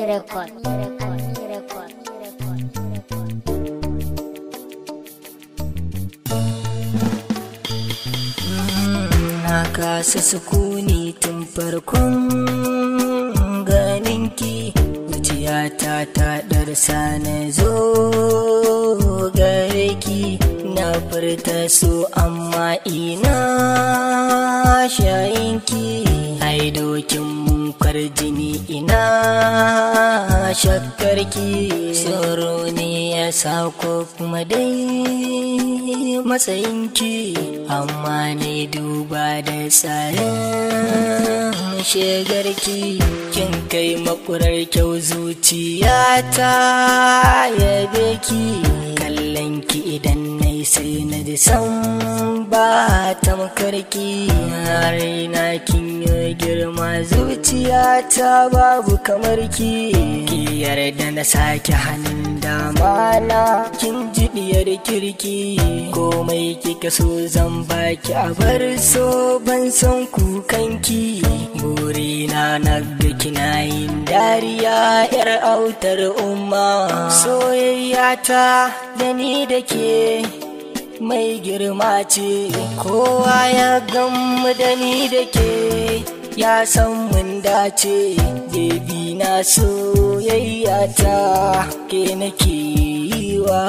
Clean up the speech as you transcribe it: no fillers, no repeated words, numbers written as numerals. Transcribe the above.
record. Na kasa sukuni tun farkon ganinki, zuciyata ta ɗarsa na zo gare ki. Na furta so amma ina shayinki, ai dokin mun jini ina shakkarki. Tsoro ne ya sako kuma dai matsayinki, amma ne duba da tsarin shegarki. Kin kai makurar kyau zuciyata yabe ki, kallonki idan nai sai na ji san ba tamkarki. Raina kin yi girma zuciyata babu kamar ki yarda na sake hannun dama na, kin ji diyar kirki. Komai kika so zan baki, a bar so ban son kukanki. Burina na ga kina yin dariya, yar autar umma. Soyayya ta da ni da ke mai girma ce, kowa ya gamu da ni da ke ya san mun dace. Baby na soyayya ta ke nake yi wa.